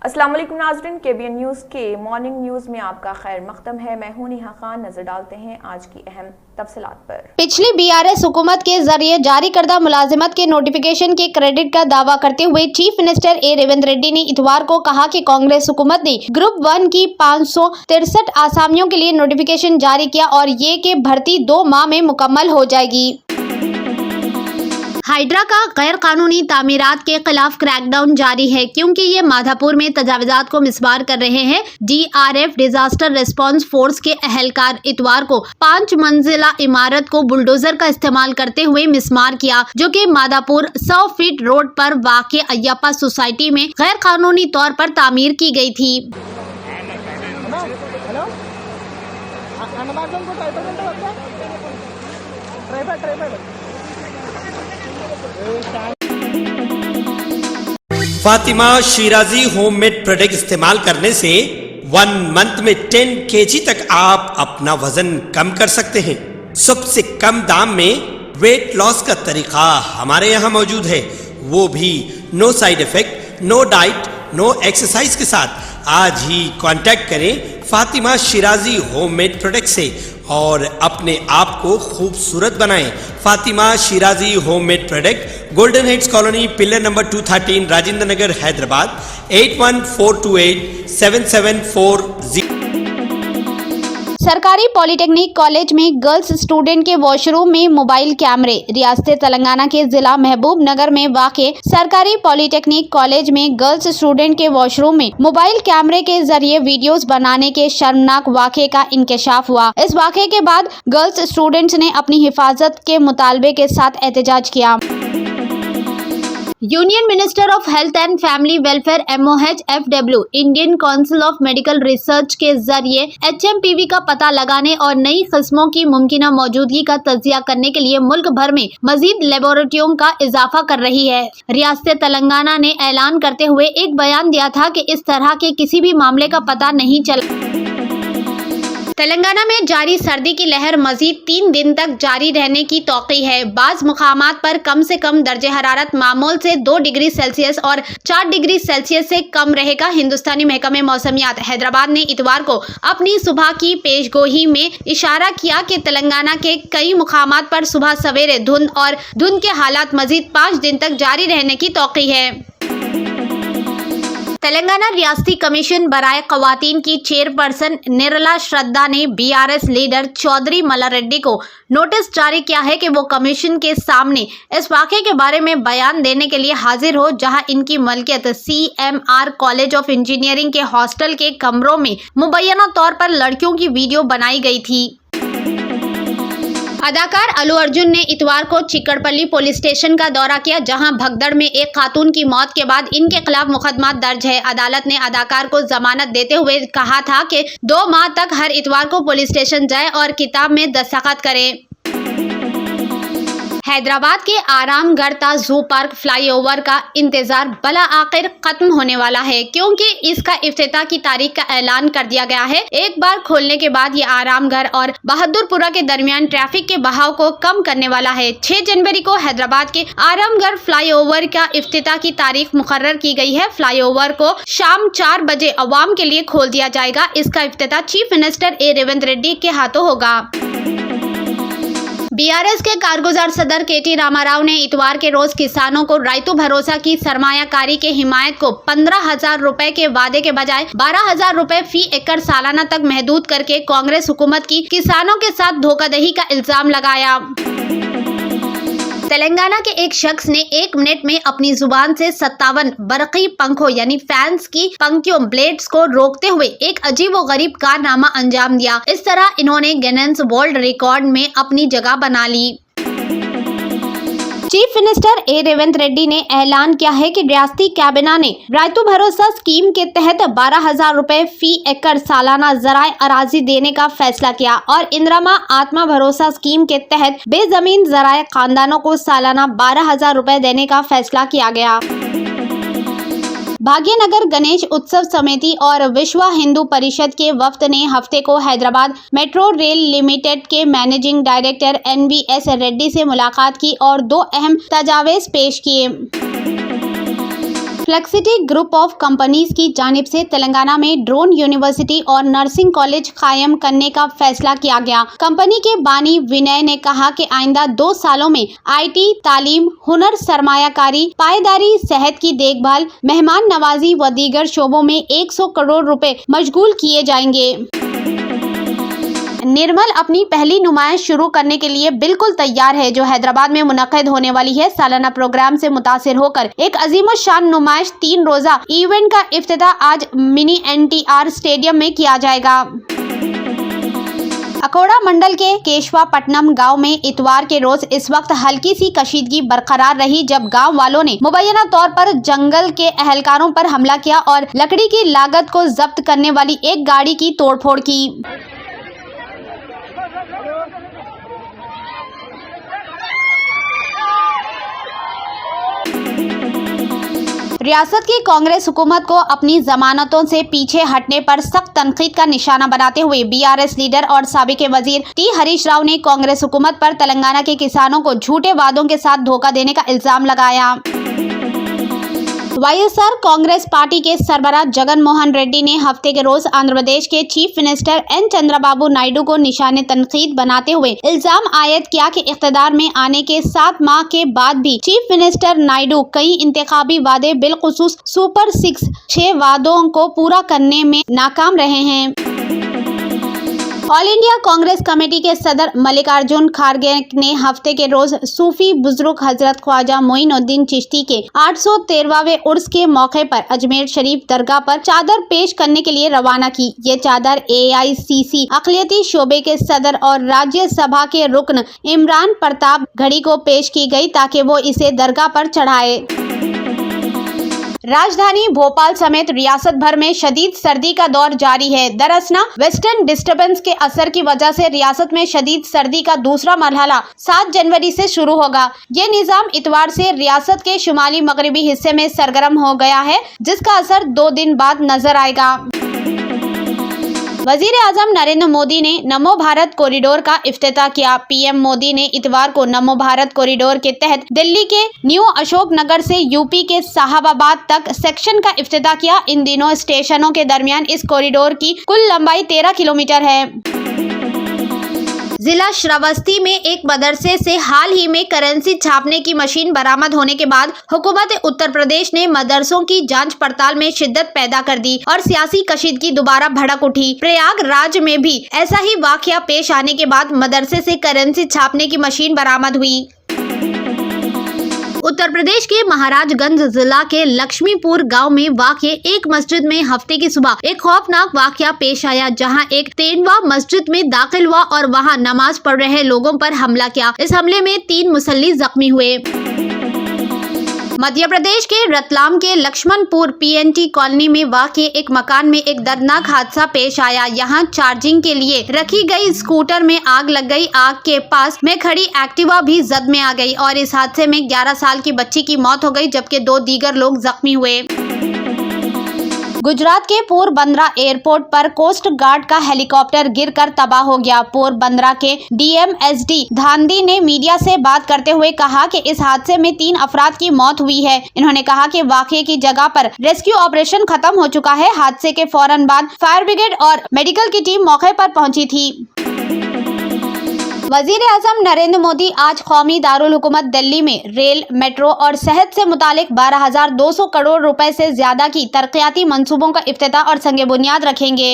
अस्सलाम वालेकुम नाज़रीन, केबीएन न्यूज़ के मॉर्निंग न्यूज़ में आपका खैर मकदम है। मैं हूं नेहा खान। नजर डालते हैं आज की अहम तफसीलात पर। पिछली बीआरएस हुकूमत के जरिए जारी करदा मुलाजिमत के नोटिफिकेशन के क्रेडिट का दावा करते हुए chief minister A Revanth Reddy ने इतवार को कहा कि कांग्रेस हुकूमत ने ग्रुप 1 की 563 आसामियों के लिए नोटिफिकेशन जारी किया और ये कि भर्ती 2 माह में मुकम्मल हो जाएगी। हाइड्रा का गैर कानूनी तामीरात के खिलाफ क्रैकडाउन जारी है क्योंकि ये माधापुर में तजाविजात को मिसबार कर रहे हैं। डीआरएफ डिजास्टर रिस्पांस फोर्स के अहलकार इतवार को 5 मंजिला इमारत को बुलडोजर का इस्तेमाल करते हुए मिसमार किया, जो कि माधापुर 100 फीट रोड पर वाक़े अय्यप्पा सोसाइटी में गैर कानूनी तौर पर तामीर की गई थी। फातिमा शिराजी होममेड प्रोडक्ट इस्तेमाल करने से 1 मंथ में 10 kg तक आप अपना वजन कम कर सकते हैं। सबसे कम दाम में वेट लॉस का तरीका हमारे यहाँ मौजूद है, वो भी no side effect, no diet, no exercise के साथ। आज ही कांटेक्ट करें फातिमा शिराजी होममेड प्रोडक्ट से और अपने आप को खूबसूरत बनाएं। Fatima Shirazi homemade product, golden heads colony, pillar number 213, Rajendra Nagar, Hyderabad 81428774। सरकारी पॉलिटेक्निक कॉलेज में गर्ल्स स्टूडेंट के वॉशरूम में मोबाइल कैमरे। रियासत तेलंगाना के जिला महबूब नगर में वाक़े सरकारी पॉलिटेक्निक कॉलेज में गर्ल्स स्टूडेंट के वॉशरूम में मोबाइल कैमरे के जरिए वीडियोस बनाने के शर्मनाक वाक़े का इंकशाफ हुआ। इस वाक़े के बाद गर्ल्स स्टूडेंट्स ने अपनी हिफाजत के मुतालबे के साथ एहतजाज किया। Union minister of health and family welfare MOHFW Indian council of medical research के जरिए HMPV का पता लगाने और नई किस्मों की मुमकिना मौजूदगी का तजिया करने के लिए मुल्क भर में मजीद लेबोरेटरियों का इजाफा कर रही है। रियासत तेलंगाना ने ऐलान करते हुए एक बयान दिया था कि इस तरह के किसी भी मामले का पता नहीं चला। तेलंगाना में जारी सर्दी की लहर मजीद 3 दिन तक जारी रहने की तौक़ी है। बाज़ मुकामात पर कम से कम दर्जे हरारत मामूल से 2 डिग्री सेल्सियस और 4 डिग्री सेल्सियस से कम रहेगा। हिंदुस्तानी महकमे मौसमियात हैदराबाद ने इतवार को अपनी सुबह की पेशगोही में इशारा किया कि तेलंगाना के कई मुकामात पर सुबह सवेरे धुंध और धुंध के हालात मजीद 5 दिन तक जारी रहने की तौक़ी है। तेलंगाना रियासती कमीशन बराए ख़वातीन की चेयरपर्सन निर्मला श्रद्धा ने बीआरएस लीडर चौधरी मल्लारेड्डी को नोटिस जारी किया है कि वो कमीशन के सामने इस वाक़े के बारे में बयान देने के लिए हाजिर हो, जहां इनकी मलकियत CMR कॉलेज ऑफ इंजीनियरिंग के हॉस्टल के कमरों में मुबैना तौर पर लड़कियों की वीडियो बनाई गई थी। अदाकार अल्लू अर्जुन ने इतवार को चिकड़पल्ली पुलिस स्टेशन का दौरा किया, जहां भगदड़ में एक खातून की मौत के बाद इनके खिलाफ मुकदमा दर्ज है। अदालत ने अदाकार को जमानत देते हुए कहा था कि 2 माह तक हर इतवार को पुलिस स्टेशन जाए और किताब में दस्तखत करे। हैदराबाद के आरामगढ़ जू पार्क फ्लाईओवर का इंतजार बला आखिर खत्म होने वाला है, क्योंकि इसका इफ्तिताह की तारीख का ऐलान कर दिया गया है। एक बार खोलने के बाद ये आरामगढ़ और बहादुरपुरा के दरमियान ट्रैफिक के बहाव को कम करने वाला है। 6 जनवरी को हैदराबाद के आरामगढ़ फ्लाईओवर का इफ्तिताह की तारीख मुकर्रर की गई है। फ्लाईओवर को शाम 4 बजे अवाम के लिए खोल दिया जाएगा। इसका इफ्तिताह chief minister A Revanth Reddy के हाथों होगा। बीआरएस के कारगुजार सदर KT रामाराव ने इतवार के रोज किसानों को रायतू भरोसा की सरमायाकारी के हिमायत को 15,000 रुपए के वादे के बजाय 12,000 रुपए फी एकड़ सालाना तक महदूद करके कांग्रेस हुकूमत की किसानों के साथ धोखाधड़ी का इल्जाम लगाया। तेलंगाना के एक शख्स ने 1 मिनट में अपनी जुबान से 57 बरकी पंखों यानी फैंस की पंक्तियों ब्लेड्स को रोकते हुए एक अजीब व गरीब कारनामा अंजाम दिया। इस तरह इन्होंने गिनेस वर्ल्ड रिकॉर्ड में अपनी जगह बना ली। Chief minister A Revanth Reddy ने ऐलान किया है कि रियासती कैबिनेट ने रायतू भरोसा स्कीम के तहत 12,000 रुपए फी एकड़ सालाना ज़राए अराजी देने का फैसला किया और इंदिरा आत्मा भरोसा स्कीम के तहत बेजमीन ज़राए खानदानों को सालाना 12,000 रुपए देने का फैसला किया गया। भाग्यनगर गणेश उत्सव समिति और विश्व हिंदू परिषद के वफ्द ने हफ्ते को हैदराबाद मेट्रो रेल लिमिटेड के मैनेजिंग डायरेक्टर NVS रेड्डी से मुलाकात की और 2 अहम तजावीज़ पेश किए। फ्लेक्सिटी ग्रुप ऑफ कंपनीज की जानिब से तेलंगाना में ड्रोन यूनिवर्सिटी और नर्सिंग कॉलेज कायम करने का फैसला किया गया। कंपनी के बानी विनय ने कहा कि आइंदा 2 सालों में IT, तालीम, हुनर, सरमायाकारी, पायदारी, सेहत की देखभाल, मेहमान नवाजी व दीगर शोबों में 100 करोड़ रुपए मशगूल किए जाएंगे। निर्मल अपनी पहली नुमाइश शुरू करने के लिए बिल्कुल तैयार है, जो हैदराबाद में मुनक्किद होने वाली है। सालाना प्रोग्राम से मुतासिर होकर एक अजीमशान नुमाइश 3 रोजा इवेंट का इफ्तिताह आज मिनी NTR स्टेडियम में किया जाएगा। अकोड़ा मंडल के केशवापट्टनम गांव में इतवार के रोज इस वक्त हल्की सी कशीदगी बरकरार रही, जब गांव वालों ने मुबैना तौर पर जंगल के एहलकारों पर हमला किया और लकड़ी की लागत को जब्त करने वाली एक गाड़ी की तोड़फोड़ की। रियासत की कांग्रेस हुकूमत को अपनी जमानतों से पीछे हटने पर सख्त तनकीद का निशाना बनाते हुए BRS लीडर और साबिक वजीर T हरीश राव ने कांग्रेस हुकूमत पर तेलंगाना के किसानों को झूठे वादों के साथ धोखा देने का इल्जाम लगाया। YSR कांग्रेस पार्टी के सरबराह जगन मोहन रेड्डी ने हफ्ते के रोज आंध्र प्रदेश के chief minister N Chandrababu Naidu को निशाने तनकीद बनाते हुए इल्जाम आयद किया कि इख्तिदार में आने के 7 माह के बाद भी चीफ मिनिस्टर नायडू कई इंतखाबी वादे बिलखुसूस सुपर 6 वादों को पूरा करने में नाकाम रहे हैं। ऑल इंडिया कांग्रेस कमेटी के सदर मल्लिकार्जुन खड़गे ने हफ्ते के रोज सूफी बुजुर्ग हजरत ख्वाजा मोइनुद्दीन चिश्ती के 813वें उर्स के मौके पर अजमेर शरीफ दरगाह पर चादर पेश करने के लिए रवाना की। ये चादर AICC अक़लियती शोबे के सदर और राज्यसभा के रुकन इमरान प्रताप घड़ी को पेश की गई ताकि वो इसे दरगाह पर चढ़ाए। राजधानी भोपाल समेत रियासत भर में शदीद सर्दी का दौर जारी है। दरअसल वेस्टर्न डिस्टर्बेंस के असर की वजह से रियासत में शदीद सर्दी का दूसरा मरहला 7 जनवरी से शुरू होगा। ये निज़ाम इतवार से रियासत के शुमाली मगरबी हिस्से में सरगर्म हो गया है, जिसका असर 2 दिन बाद नजर आएगा। वजीर आजम नरेंद्र मोदी ने नमो भारत कॉरिडोर का इफ्तिताह किया। PM मोदी ने इतवार को नमो भारत कॉरिडोर के तहत दिल्ली के न्यू अशोक नगर से UP के साहबाबाद तक सेक्शन का इफ्तिताह किया। इन दिनों स्टेशनों के दरमियान इस कॉरिडोर की कुल लंबाई 13 किलोमीटर है। जिला श्रावस्ती में एक मदरसे से हाल ही में करेंसी छापने की मशीन बरामद होने के बाद हुकूमत उत्तर प्रदेश ने मदरसों की जांच पड़ताल में शिद्दत पैदा कर दी और सियासी कशीदगी दोबारा भड़क उठी। प्रयागराज में भी ऐसा ही वाकया पेश आने के बाद मदरसे से करेंसी छापने की मशीन बरामद हुई। उत्तर प्रदेश के महाराजगंज जिला के लक्ष्मीपुर गांव में वाक़े एक मस्जिद में हफ्ते की सुबह एक खौफनाक वाकया पेश आया, जहां एक तेंदुआ मस्जिद में दाखिल हुआ और वहां नमाज पढ़ रहे लोगों पर हमला किया। इस हमले में 3 मुसल्ली जख्मी हुए। मध्य प्रदेश के रतलाम के लक्ष्मणपुर PNT कॉलोनी में वाक़ एक मकान में एक दर्दनाक हादसा पेश आया। यहां चार्जिंग के लिए रखी गई स्कूटर में आग लग गई। आग के पास में खड़ी एक्टिवा भी जद में आ गई और इस हादसे में 11 साल की बच्ची की मौत हो गई, जबकि 2 दीगर लोग जख्मी हुए। गुजरात के पोरबंदरा एयरपोर्ट पर कोस्ट गार्ड का हेलीकॉप्टर गिरकर तबाह हो गया। पोरबंदरा के DM SD धांधी ने मीडिया से बात करते हुए कहा कि इस हादसे में 3 अफराद की मौत हुई है। इन्होंने कहा कि वाक़े की जगह पर रेस्क्यू ऑपरेशन खत्म हो चुका है। हादसे के फौरन बाद फायर ब्रिगेड और मेडिकल की टीम मौके पर पहुंची थी। वजीर आजम नरेंद्र मोदी आज कौमी दारुल हुकूमत दिल्ली में रेल, मेट्रो और सेहत से मुतालिक 12,200 करोड़ रुपए से ज्यादा की तरक्याती मंसूबों का इफ्तिताह और संग बुनियाद रखेंगे।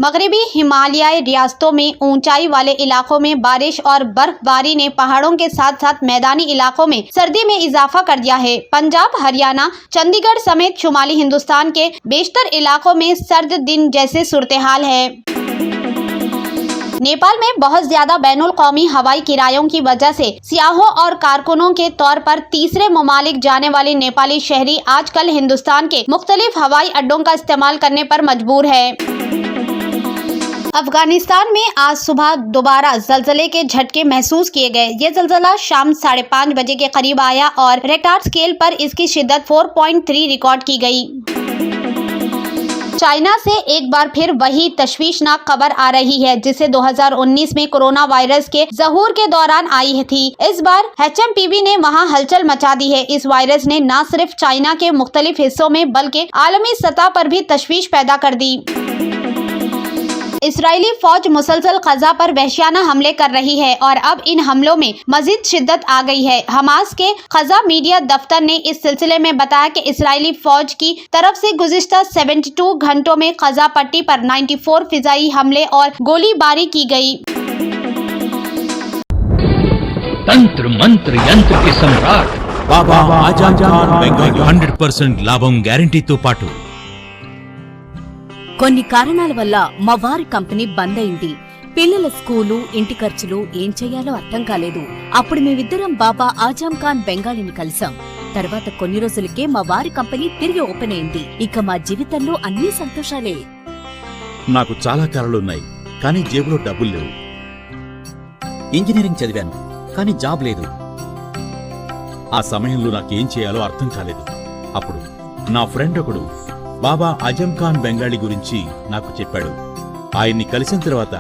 मगरबी हिमालयी रियासतों में ऊंचाई वाले इलाकों में बारिश और बर्फबारी ने पहाड़ों के साथ साथ मैदानी इलाकों में सर्दी में इजाफा कर दिया है। पंजाब, हरियाणा, चंडीगढ़ समेत शुमाली हिंदुस्तान के बेशतर इलाकों में सर्द दिन जैसे सूरत-ए-हाल है। नेपाल में बहुत ज्यादा बैनुल कौमी हवाई किरायों की वजह से सियाहों और कारकुनों के तौर पर तीसरे ममालिक जाने वाले नेपाली शहरी आजकल हिंदुस्तान के मुख्तलिफ हवाई अड्डों का इस्तेमाल करने पर मजबूर है। अफगानिस्तान में आज सुबह दोबारा जलजले के झटके महसूस किए गए। ये जलजला शाम 5:30 बजे के करीब आया और रेक्टार स्केल पर इसकी शिद्दत 4.3 रिकॉर्ड की गई। चाइना से एक बार फिर वही तशवीशनाक खबर आ रही है जिसे 2019 में कोरोना वायरस के ज़हूर के दौरान आई थी। इस बार HMPV ने वहां हलचल मचा दी है। इस वायरस ने न सिर्फ चाइना के मुख्तलिफ हिस्सों में बल्कि आलमी सतह पर भी तशवीश पैदा कर दी। इस्राएली फौज मुसलसल ग़ज़ा पर वहशियाना हमले कर रही है और अब इन हमलों में मजीद शिद्दत आ गई है। हमास के ग़ज़ा मीडिया दफ्तर ने इस सिलसिले में बताया कि इस्राएली फौज की तरफ से गुज़िश्ता 72 घंटों में ग़ज़ा पट्टी पर 94 फिज़ाई हमले और गोलीबारी की गई। तंत्र मंत्र यंत्र के सम्राट बाबा आजम खान बెంగాలీ 100% లాభం గ్యారెంటీతో పాటు కొన్ని కారణాల వల్ల మా వారి కంపెనీ బంద్ అయింది. పిల్లల స్కూలు, ఇంటి ఖర్చులు ఏం చెయ్యాలో అర్థం కాలేదు. అప్పుడు మేమిద్దరం బాబా ఆజం ఖాన్ బెంగాలీని కలిసాం. తర్వాత కొన్ని రోజులకే మా వారి కంపెనీ తిరిగి ఓపెన్ అయింది. ఇక మా జీవితంలో అన్ని సంతోషాలే. నాకు చాలా కలలున్నాయి, కానీ జేబులో డబ్బులు లేవు. ఇంజనీరింగ్ చదివాను, కానీ జాబ్ లేదు. ఆ సమయంలో నాకేం చేయాలో అర్థం కాలేదు. అప్పుడు నా ఫ్రెండ్ ఒకడు బాబా ఆజం ఖాన్ బెంగాలీ గురించి నాకు చెప్పాడు. ఆయన్ని కలిసిన తర్వాత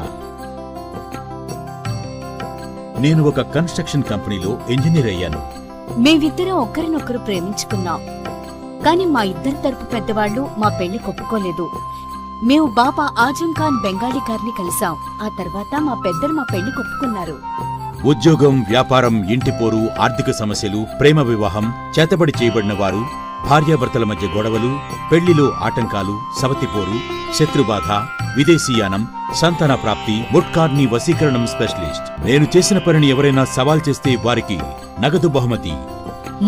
నేను ఒక కన్స్ట్రక్షన్ కంపెనీలో ఇంజనీర్ అయ్యాను. మేమిద్దరం ఒకరినొకరు ప్రేమించుకున్నాం. కాని మా ఇద్దరి తరపు పెద్దవాళ్లు మా పెళ్లి ఒప్పుకోలేదు. మేము బాబా ఆజం ఖాన్ బెంగాలీ గారిని కలిసాం. ఆ తర్వాత మా పెద్దలు మా పెళ్లి ఒప్పుకున్నారు. ఉద్యోగం, వ్యాపారం, ఇంటి పోరు, ఆర్థిక సమస్యలు, ప్రేమ వివాహం, చేతబడి చేయబడిన వారు, భార్యాభర్తల మధ్య గొడవలు, పెళ్లిలో ఆటంకాలు, సవతిపోరు, శత్రుబాధ, విదేశీయానం, సంతాన ప్రాప్తి, ముట్కార్ని వశీకరణం స్పెషలిస్ట్. నేను చేసిన పనిని ఎవరైనా సవాల్ చేస్తే వారికి నగదు బహుమతి.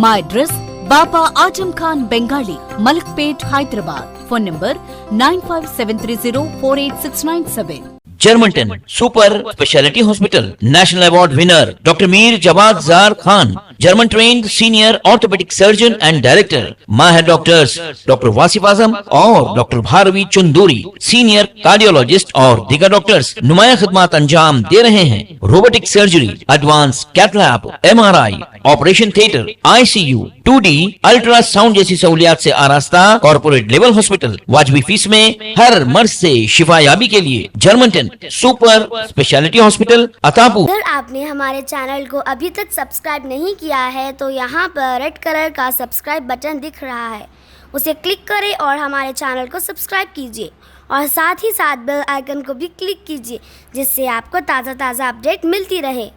మా address Baba Azam Khan Bengali, Malakpet, Hyderabad. Phone number 9573048697. Germanten super speciality hospital, national award winner doctor Mir Jawad Jar Khan, German trained senior orthopaedic surgeon and director, माहिर डॉक्टर्स डॉक्टर वासिफ आजम और doctor Bharavi Chunduri, senior cardiologist और दीगर डॉक्टर्स नुमाया खिदमत अंजाम दे रहे हैं. Robotic surgery, advance cath lab, MRI, operation theatre, ICU, 2D ultrasound जैसी सहूलियात से आरास्ता कॉर्पोरेट लेवल हॉस्पिटल. वाजबी फीस में हर मर्ज से शिफायाबी के लिए जर्मनटन सुपर स्पेशलिटी हॉस्पिटल, अतापू. अगर आपने हमारे चैनल को अभी तक सब्सक्राइब नहीं किया है तो यहाँ पर रेड कलर का सब्सक्राइब बटन दिख रहा है, उसे क्लिक करें और हमारे चैनल को सब्सक्राइब कीजिए और साथ ही साथ बेल आइकन को भी क्लिक कीजिए जिससे आपको ताज़ा अपडेट मिलती रहे.